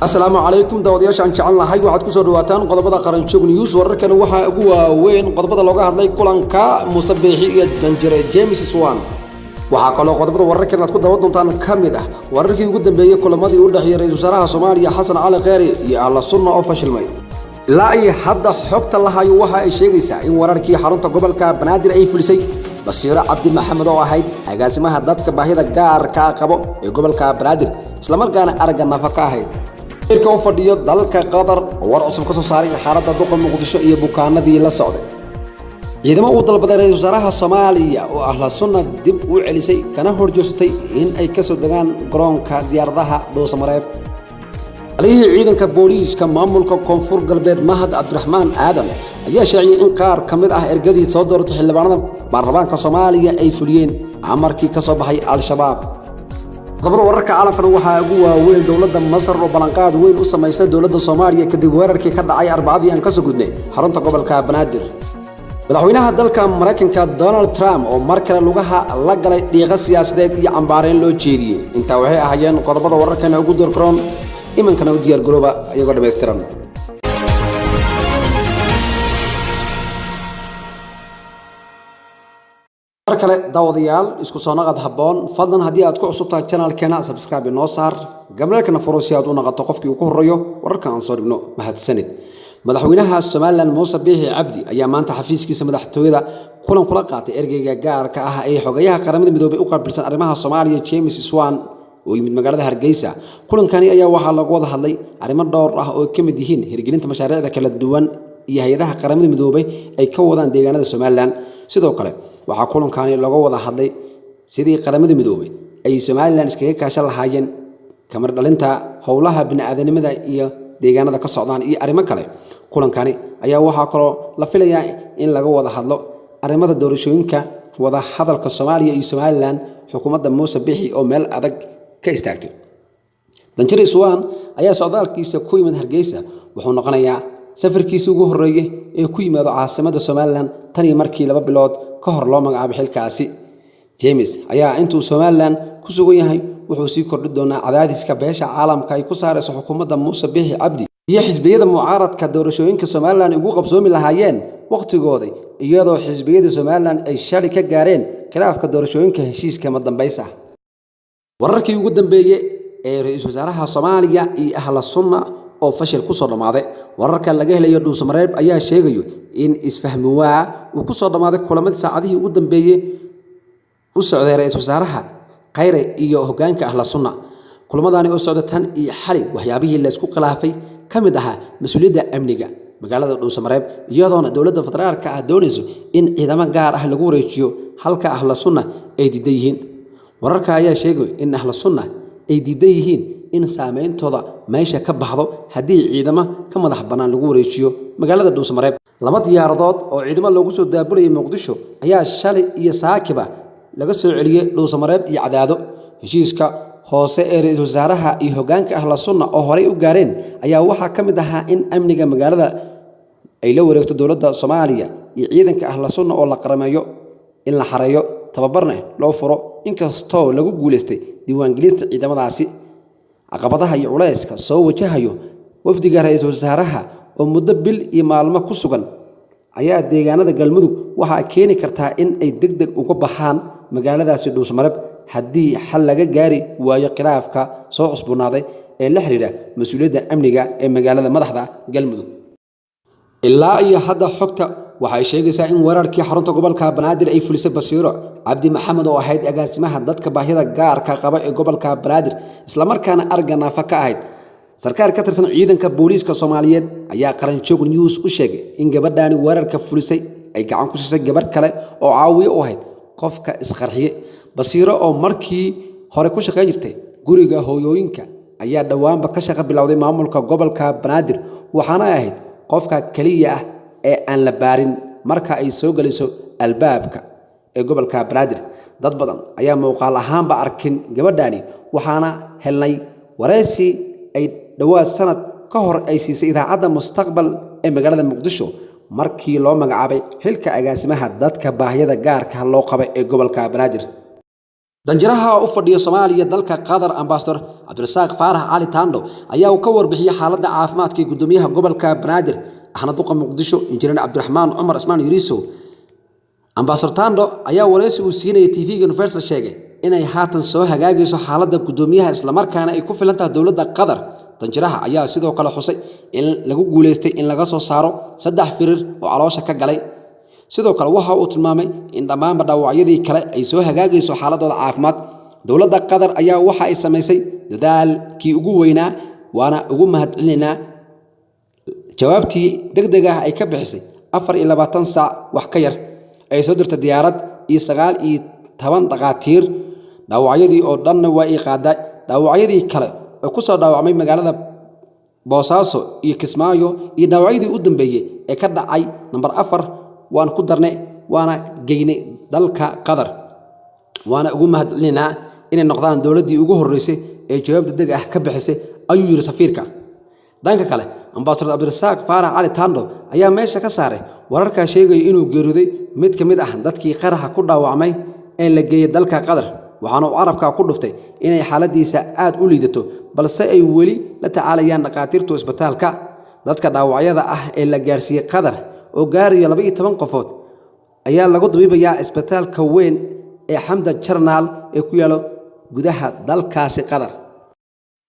السلام عليكم داودياش aan jecel lahay waxaad ku soo dhawaataan qodobada qaran joog news wararkan waxa ugu waaweyn qodobada looga hadlay kulanka Musabbixi iyo Danjire James Swan waxa kale oo qodobada wararkan aad ku daawan doontaan kamid ah wararkii ugu dambeeyay kulamadii u dhaxeeyay ra'iisul wasaaraha Soomaaliya Xasan Cali Khayri iyo Alla Sunna oo fashilmay ilaa ay hadda xogta la hayo waxa ay sheegaysaa in wararkii xarunta gobolka Banaadir ay fulisay Basiir Cabdi Maxamed oo ahayd agaasimaha dadka baahida gaarka qabo ee gobolka Banaadir isla markaana aragga nafaka ahayd irka u fadhiyo dalka Qatar war cusub ka soo saaray xaaladda duqa Muqdisho iyo bukaanadii la socday ciidamo uu dalbaday ra'iisul wasaaraha Soomaaliya oo Ahla Sunna dib u celisay kana horjoostay in ay ka soo degaan garoonka diyaaradaha Dhuusamareeb ciidanka booliiska maamulka koonfur galbeed Mahad Abdiraxmaan Aadan ayaa shaaciyay in qaar kamid ah ergadii soo doortay xildhibaanada baarlamaanka Soomaaliya ay fuliyeen amarkii ka soo baxay Al-Shabaab قبل ورك عالمكن waxa ugu waaweyn dawladda Masar oo balanqaad weyn u sameysay dawladda Soomaaliya kadib weerarkii ka dhacay Arbacadii aan ka soo gudbay xarunta gobolka Banaadir madaxweynaha dalka Mareykanka Donald Trump oo markale lugaha la galay dhiiqa siyaasadeed iyo cambaareen loo jeediyay inta waxay ahaayeen qodobada wararkan ugu doorkroon imankana u diyaar garooba ayagoo dhameystiran markale daawadayaal isku soo naqad haboon fadlan hadii aad ku cusubtahay channel-keena subscribe noo saar gamalkana furo si aad u noqoto qofkii ugu horeeyo wararka aan soo dhigno mahadsanid madaxweynaha Soomaaliland Musabbixi Cabdi ayaa maanta xafiiskiisa madaxtooyada kulan kula qaatay ergeyga gaarka ah ee xogayaha qaramada midoobay u qaabilsan arrimaha Soomaaliya James Swan oo yimid magaalada Hargeysa kulankani ayaa waxa lagu wada hadlay arrimo dhowr ah oo ka mid yihiin hirgelinta mashaariicda kala duwan iyo hay'adaha qaramada midoobay ay ka wadaan deegaanada Soomaaliland sidoo kale waxa kulankaani lagu wada hadlay sidii qaramada midoobay ay Soomaaliland iskaga kaashan lahaayeen kamar dhalinta howlaha bini'aadanimada iyo deegaanada ka socdaan iyo arrimo kale kulankani ayaa waxa kale la filayaa in laga wada hadlo arrimada doorashooyinka wada hadalka Soomaaliya iyo Soomaaliland xukuumadda Musabbixi oo meel adag ka istaagtay Danjire Swan ayaa socdaalkiisa ku yimid Hargeysa wuxuu noqonayaa safarkiisa ugu horeeyay ee ku yimaado caasimadda Soomaaliland tan iyo markii 2 bilood ka hor loo magacaabay xilkaasi James ayaa intuu Soomaaliland ku sugan yahay wuxuu sii kordhi doonaa cadaadiska beesha caalamka ay ku saarayso xukuumadda Musabbixi Cabdi iyo xisbiyada mucaaradka doorashooyinka Soomaaliland ugu qabsoomi lahaayeen waqtigooda iyadoo xisbiyada Soomaaliland ay shali ka gaareen khilaafka doorashooyinka heshiiska madambaysa wararkii ugu dambeeyay ee ra'iisul wasaaraha Soomaaliya iyo Ahla Sunna oo fashil ku soo dhamaaday wararka laga helayo Dhuusamareeb ayaa sheegayo in isfahmi waa uu ku soo dhamaaday kulamada saacadihii ugu dambeeyay u socday ra'iisul wasaaraha Khayri iyo hoggaanka Ahla Sunna kulamadani oo socda tan iyo xali waxyaabihii la isku khilaafay kamid aha mas'uuliyadda amniga magaalada Dhuusamareeb iyadoona dawladda federaalka ah doonayso in ciidamo gaar ah lagu wareejiyo halka Ahla Sunna ay diidayihiin wararka ayaa sheegay in Ahla Sunna ay diidayihiin in saameyntooda meesha ka baxdo hadii ciidamo ka madax banaan lagu wareejiyo magaalada Dhuusamareeb laba diyaaradood oo ciidamo loogu soo daabulay Muqdisho ayaa shalay iyo saakiba laga soo celiyay Dhuusamareeb iyo Cadaado heshiiska hoose ee ra'iisul wasaaraha iyo hoggaanka Ahla Sunna oo horay u gaareen ayaa waxa kamid ahaa in amniga magaalada ay la wareegto dawladda Soomaaliya iyo ciidanka Ahla Sunna oo la qarameeyo in la xareeyo tababarna loo furo inkastoo lagu guuleystay diiwaangelinta ciidamadaasi caqabadaha iyo culayska soo wajahayo wafdiga ra'iisul wasaaraha oo muddo bil iyo maalmo ku sugan ayaa deegaanada Galmudug waxa keeni kartaa in ay degdeg uga baxaan magaaladaasi Dhuusamareeb hadii xal laga gaari waayo khilaafka soo cusboonaaday ee la xiriira mas'uuliyadda amniga ee magaalada madaxda Galmudug ilaa iyo hadda xogta waxay sheegaysaa in weerarkii xarunta gobolka Banaadir ay fulisay Basiir Cabdi Maxamed oo ahayd agaasimaha dadka baahida gaarka qaba ee gobolka Banaadir isla markaana aragga nafaka ahayd sarkaal ka tirsan ciidanka booliiska Soomaaliyeed ayaa qaran joog news u sheegay in gabadhaani weerarka fulisay ay gacan ku siisay gabar kale oo caawiye u ahayd qofka isqarxiye Basiir oo markii hore ku shaqeyn jirtay guriga hooyooyinka ayaa dhawaanba ka shaqo bilowday maamulka gobolka Banaadir waxaana ahayd qofka kaliya ah ee aan la baarin marka ay soo galiso albaabka ee gobolka Banaadir dad badan ayaa muuqaal ahaanba arkin gabadhaani waxaana helnay wareysi ay dhawaad sanad ka hor ay siisay idaacadda Mustaqbal ee magaalada Muqdisho markii loo magacaabay xilka agaasimaha dadka baahiyada gaarka loo qabay ee gobolka Banaadir danjiraha u fadhiya Soomaaliya dalka Qatar Ambassador Cabdirasaaq Faarax Cali Tando ayaa uu ka warbixiyay xaaladda caafimaadka ee gudoomiyaha gobolka Banaadir ahna duqa Muqdisho Injineer Cabdiraxmaan Cumar Ismaan Yariisow. Ambassador Tando ayaa wareysi uu siinayay TV-ga Universal sheegay inay haatan soo hagaagayso xaaladda gudoomiyaha isla markaana ay ku filan tahay dowladda Qatar. Danjiraha ayaa sidoo kale xusay in lagu guuleystay in laga soo saaro 3 firir oo caloosha ka galay. sidoo kale waxa uu tilmaamay in dhammaan dhaawacyadii kale ay soo hagaagayso xaaladooda caafimaad. Dowladda Qatar ayaa waxa ay sameysay dadaalkii ugu weynaa waana ugu mahadcelinaa jawaabtii degdeg ah ay ka bixisay 24 saac wax ka yar ay soo dirtay diyaarad iyo 19 dhaqaatiir. dhaawacyadii oo dhan waa ay qaaday. dhaawacyadii kale oo ku soo dhaawacmay magaalada Boosaaso iyo Kismaayo iyo dhaawacyadii u dambeeyay ee ka dhacay number 4 waan ku darnay waana geynay dalka Qatar. waana ugu mahadcelinaa inay noqdaan dawladdii ugu horeysay ee jawaab degdeg ah ka bixisay ayuu yiri safiirka. dhanka kale Ambassador Cabdirasaaq Faarax Cali Tando ayaa meesha ka saaray wararka sheegay inuu geeriyoday mid ka mid ah dadkii qaraxa ku dhaawacmay ee la geeyay dalka Qatar. waxaana uu arabka ku dhuftay inay xaaladiisa aad u liidato balse ay weli la tacaalayaan dhaqaatiirta isbitaalka. dadka dhaawacyada ah ee la gaarsiiyay Qatar oo gaariyo 12 qofood ayaa lagu dabiibayaa isbitaalka weyn ee Xamda Jarnaal ee ku yaalo gudaha dalkaasi Qatar.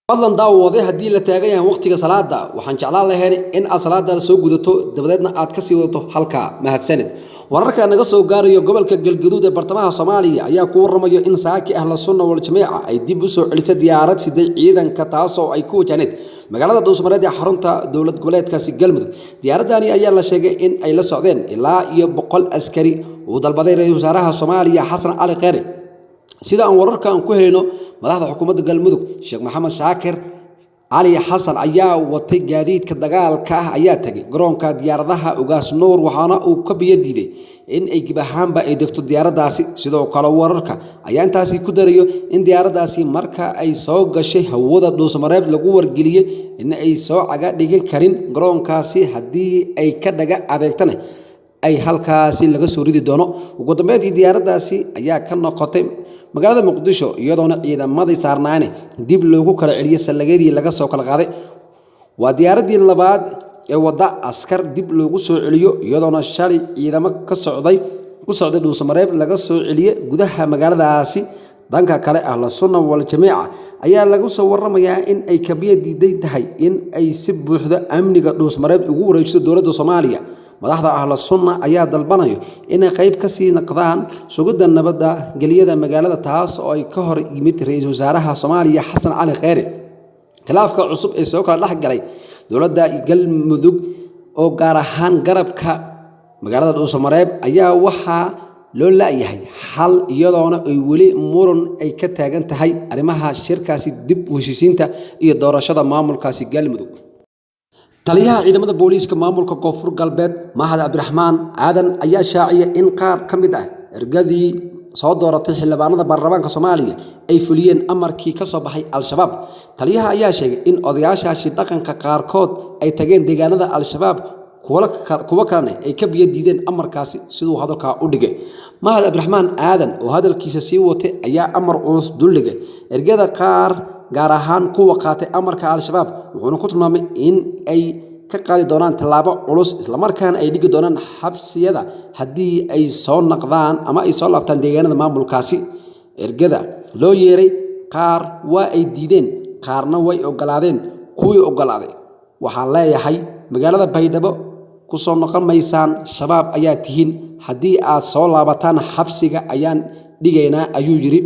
fadlan daawade haddii la taagan yahay waqtiga salaada waxaan jeclaan lahayn in aad salaada soo gudato dabadeedna aad ka sii wadato halka mahadsanid. wararka naga soo gaarayo gobolka Galgaduud ee bartamaha Soomaaliya ayaa ku waramayo in saaki ahla sunna wal jameeca ay dib u soo celisay diyaarad siday ciidanka taasoo ay ku wajahaneed magaalada Dhuusamareed ee xarunta dowlad goboleedkaasi Galmudug. diyaaradani ayaa la sheegay in ay la socdeen ilaa iyo 100 askari oo dalbaday ra'iisul wasaaraha Soomaaliya Xasan Cali Kheyre. sida aan wararkan ku helino madaxda xukuumadda Galmudug Sheekh Maxamed Shaakir Ali Xasan ayaa watay gaadiidka dagaalka ah ayaa tagay garoonka diyaaradaha Ugaas Nuur waxaana uu ka biyadiiday in ay gibahaanba ay degto diyaaradaasi. sidoo kale wararka ayaa intaasi ku darayo in diyaaradaasi marka ay soo gashay hawada Dhuusamareeb lagu wargeliyay in ay soo caga dhigan karin garoonkaasi haddii ay ka dhaga adeegtana ay halkaasi laga soo ridi doono. ugu dambeyntii diyaaradaasi ayaa ka noqotay magaalada Muqdisho iyadoona ciidamadii saarnaayeen dib loogu kala celiyay salageedii laga soo kala qaaday. waa diyaaradii labaad ee wada askar dib loogu soo celiyo iyadoona shalay ciidamo ku socday Dhuusamareeb laga soo celiyay gudaha magaaladaasi. dhanka kale ahla sunna wal jameeca ayaa lagu soo waramayaa in ay ka biyadiiday tahay in ay si buuxda amniga Dhuusamareeb ugu wareejiso dowladda Soomaaliya. madaxda ahla sunna ayaa dalbanayo inay qayb ka sii noqdaan sugidda nabadda galiyada magaalada taas oo ay ka hor yimid ra'iisul wasaaraha Soomaaliya Xasan Cali Kheyre. khilaafka cusub ee soo kala dhaxgalay dowladda Galmudug oo gaar ahaan garabka magaalada Dhuusamareeb ayaa waxaa loo laayahay hal iyadoona ay weli muran ay ka taagan tahay arrimaha shirkaasi dib u heshiisiinta iyo doorashada maamulkaasi Galmudug. taliyaha ciidamada booliiska maamulka Koonfur Galbeed Mahad Cabdiraxmaan Aadan ayaa shaaciyay in qaar ka mid ah ergadii soo dooratay xildhibaanada baarlamaanka Soomaaliya ay fuliyeen amarkii ka soo baxay Al-Shabaab. taliyaha ayaa sheegay in odayaashaasi dhaqanka qaarkood ay tageen deegaanada Al-Shabaab kuwa kalena ay ka biyadiideen amarkaasi sidoo hadalka u dhigay. Mahad Cabdiraxmaan Aadan oo hadalkiisa sii watay ayaa amar culus duldhigay ergada qaar gaar ahaan kuwa qaatay amarka Al-Shabaab wuxuuna ku tilmaamay in ay ka qaadi doonaan tallaabo culus isla markaana ay dhigi doonaan xabsiyada haddii ay soo noqdaan ama ay soo laabtaan deegaanada maamulkaasi. ergada loo yeeray qaar waa ay diideen qaarna way ogolaadeen. kuwii ogolaaday waxaan leeyahay magaalada Baydhabo ku soo noqon maysaan shabaab ayaa tihiin haddii aad soo laabataan xabsiga ayaan dhigaynaa ayuu yiri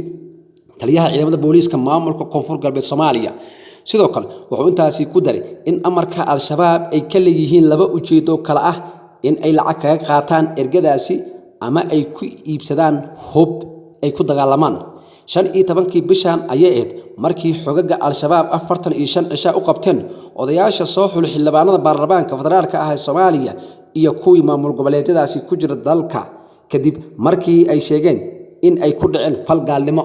taliyaha ciidamada booliiska maamulka Koonfur Galbeed Soomaaliya. sidoo kale wuxuu intaasi ku daray in amarka Al-Shabaab ay ka leeyihiin laba ujeedo kala ah in ay lacag kaga qaataan ergadaasi ama ay ku iibsadaan hub ay ku dagaalamaan. 15 bishan ayay ahayd markii xogaga Al-Shabaab 45 cisha u qabteen odayaasha soo xul xildhibaanada baarlamaanka federaalka ah ee Soomaaliya iyo kuwii maamul goboleedyadaasi ku jira dalka kadib markii ay sheegeen in ay ku dhaceen falgaalnimo.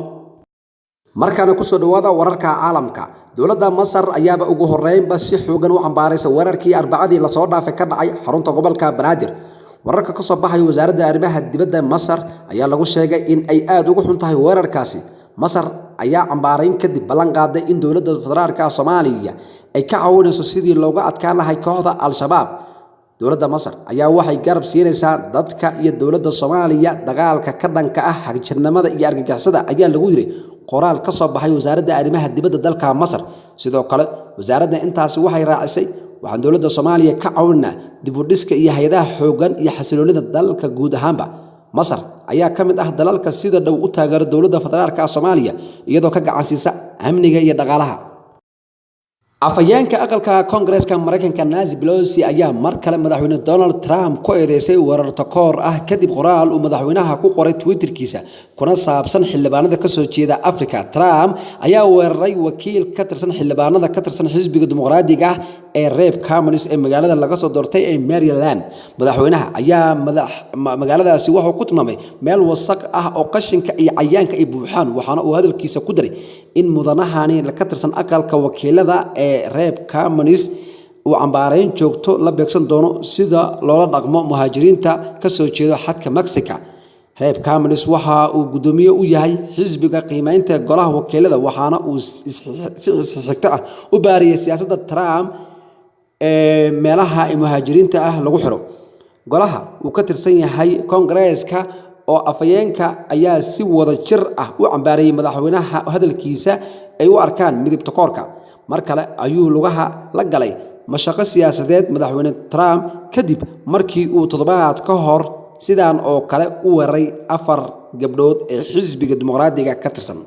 markaana ku soo dhawaada wararka caalamka. dowladda Masar ayaaba ugu horeynba si xoogan u cambaaraysa weerarkii Arbacadii la soo dhaafay ka dhacay xarunta gobolka Banaadir. wararka ka soo baxay wasaaradda arrimaha dibadda Masar ayaa lagu sheegay in ay aad ugu xun tahay weerarkaasi. masar ayaa cambaarayn kadib ballan qaaday in dowladda federaalka Soomaaliya ay ka caawinayso sidii looga adkaan lahaa kooxda al-shabaab. dowladda masar ayaa waxay garab siinaysaa dadka iyo dowladda Soomaaliya dagaalka ka dhanka ah xagjirnimada iyo argagixisada ayaa lagu yiri qoraal ka soo baxay wasaaradda arrimaha dibadda dalka Masar. sidoo kale wasaaradda intaasi waxay raacisay waxaan dowladda Soomaaliya ka caawinaa dib u dhiska iyo hay'adaha xooggan iyo xasiloonida dalka guud ahaanba. masar ayaa ka mid ah dalalka sida dhow u taageera dowladda federaalka Soomaaliya iyadoo ka gacan siisa amniga iyo dhaqaalaha. afayeenka aqalka Congress-ka Mareykanka Nancy Pelosi ayaa mar kale madaxweyne Donald Trump ku eedeysay weerar takoor ah kadib qoraal uu madaxweynaha ku qoray Twitterkiisa kuna saabsan xildhibaanada ka soo jeeda Afrika. Trump ayaa weeraray wakiil ka tirsan xildhibaanada ka tirsan xisbiga dimuqraadiga ah ee Reeb Cummings ee magaalada laga soo doortay ee Maryland. madaxweynaha ayaa magaaladaasi wuxuu ku tilmaamay meel wasaq ah oo qashinka iyo cayaanka ay buuxaan, waxaana uu hadalkiisa ku daray in mudanahani ka tirsan aqalka wakiilada ee Reeb Cummings uu cambaarayn joogto la beegsan doono sida loola dhaqmo muhaajiriinta ka soo jeeda xadka Mexico. Reeb Cummings waxa uu gudoomiye u yahay xisbiga qiimeynta golaha wakiilada, waxaana uu si xigta ah u baariyay siyaasadda Trump ee meelaha muhaajiriinta ah lagu xiro. golaha uu ka tirsan yahay Congress-ka oo afayeenka ayaa si wada jir ah u cambaarayay madaxweynaha hadalkiisa ay u arkaan midab takoorka. mar kale ayuu lugaha la galay mashaqo siyaasadeed madaxweyne Trump kadib markii uu toddobaad ka hor sidaan oo kale u weeraray 4 gabdhood ee xisbiga dimuqraadiga ka tirsan.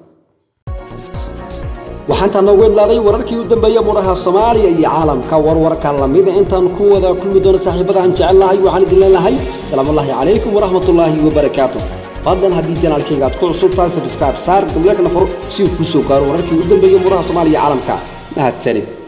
waxaan tan ugu leedahay wararkii u dambeeyay muraha Soomaaliya iyo caalamka warwarka lamid intaan ku wada kulmi doono saaxiibada aan jecelahay waxaan idin leeyahay salaamu alaykum wa rahmatullahi wa barakaatuh. fadlan haddii channelkayga aad ku cusub tahay subscribe saar gmailka furo si uu ku soo gaaro wararkii u dambeeyay muraha Soomaaliya iyo caalamka. mahadsanid.